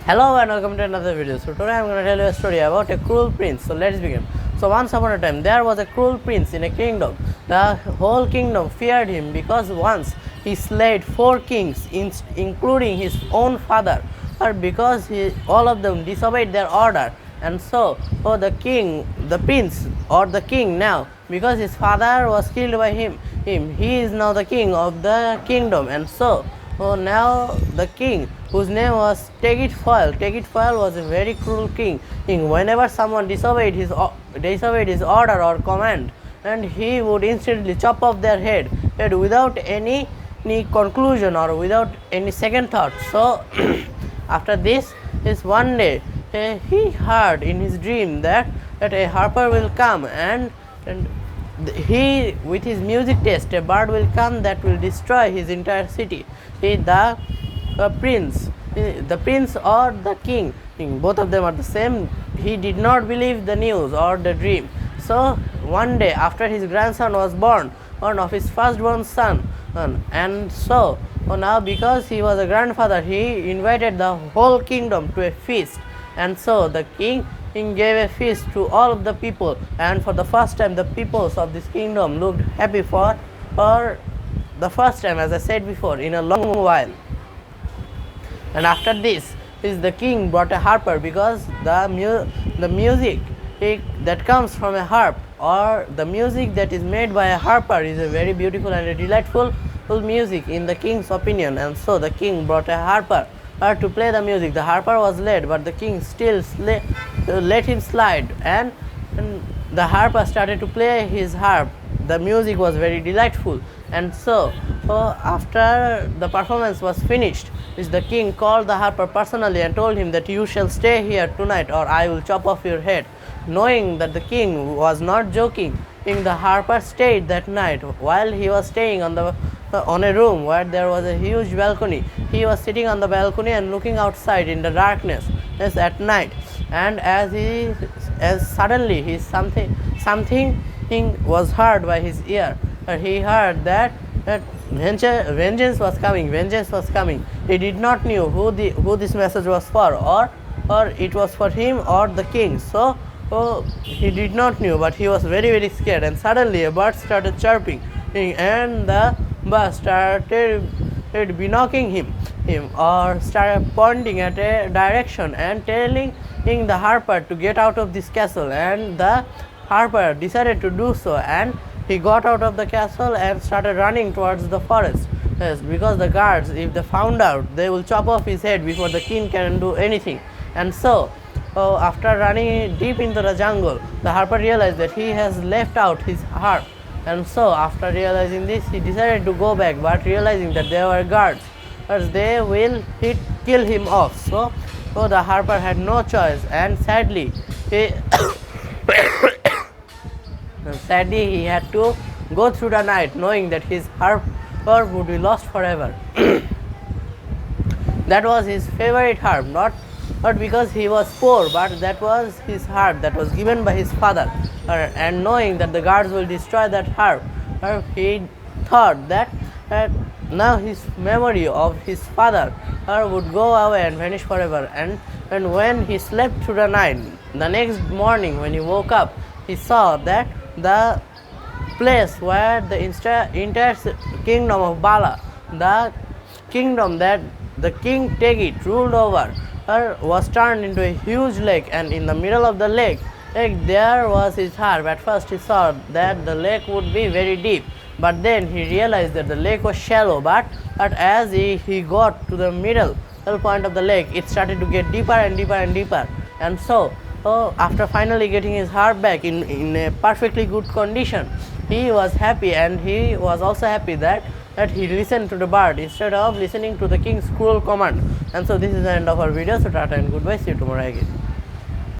Hello and welcome to another video. So today I'm going to tell you a story about a cruel prince. So let's begin. So once upon a time there was a cruel prince in a kingdom. The whole kingdom feared him because once he slayed 4 kings including his own father, or because all of them disobeyed their order. And so the prince or the king now, because his father was killed by him, he is now the king of the kingdom. And so now the king, whose name was Tegitfoil was a very cruel king. Whenever someone disobeyed his order or command, and he would instantly chop off their head without any conclusion or without any second thought. So after this is one day he heard in his dream that a harper will come, and he, with his music taste, a bird will come that will destroy his entire city. The prince or the king, both of them are the same. He did not believe the news or the dream. So one day after his grandson was born, one of his firstborn son, and so now because he was a grandfather, he invited the whole kingdom to a feast. And so the king gave a feast to all of the people, and for the first time the peoples of this kingdom looked happy for the first time, as I said before, in a long while. And after this is the king brought a harper, because the music that comes from a harp, or the music that is made by a harper, is a very beautiful and a delightful music in the king's opinion. And so the king brought a harper to play the music. The harper was led, but the king still let him slide, and the harper started to play his harp. The music was very delightful. And so after the performance was finished, the king called the harper personally and told him that you shall stay here tonight or I will chop off your head. Knowing that the king was not joking, the harper stayed that night. While he was staying on a room where there was a huge balcony, he was sitting on the balcony and looking outside in the darkness at night. And as suddenly something was heard by his ear. He heard that vengeance was coming. He did not know who this message was for, or it was for him or the king. So he did not know, but he was very, very scared. And suddenly a bird started chirping, and the bird started knocking him or started pointing at a direction and telling the harper to get out of this castle. And the harper decided to do so, and he got out of the castle and started running towards the forest. Yes, because the guards, if they found out, they will chop off his head before the king can do anything. And so after running deep into the jungle, the harper realized that he has left out his harp. And so after realizing this, he decided to go back, but realizing that there were guards, as they will kill him off. So the harper had no choice, and sadly he had to go through the night knowing that his harp would be lost forever. That was his favorite harp, not because he was poor, but that was his harp that was given by his father. And knowing that the guards will destroy that harp, he thought that now his memory of his father would go away and vanish forever. And when he slept through the night, the next morning when he woke up, he saw that the place where the entire kingdom of Bala, the kingdom that the king Tegit ruled over, was turned into a huge lake. And in the middle of the lake, there was his harp. At first he saw that the lake would be very deep, but then he realized that the lake was shallow. But as he got to the middle point of the lake, it started to get deeper and deeper and deeper. And so after finally getting his harp back in a perfectly good condition, he was happy, and he was also happy that he listened to the bird instead of listening to the king's cruel command. And so this is the end of our video. So tata and goodbye, see you tomorrow again.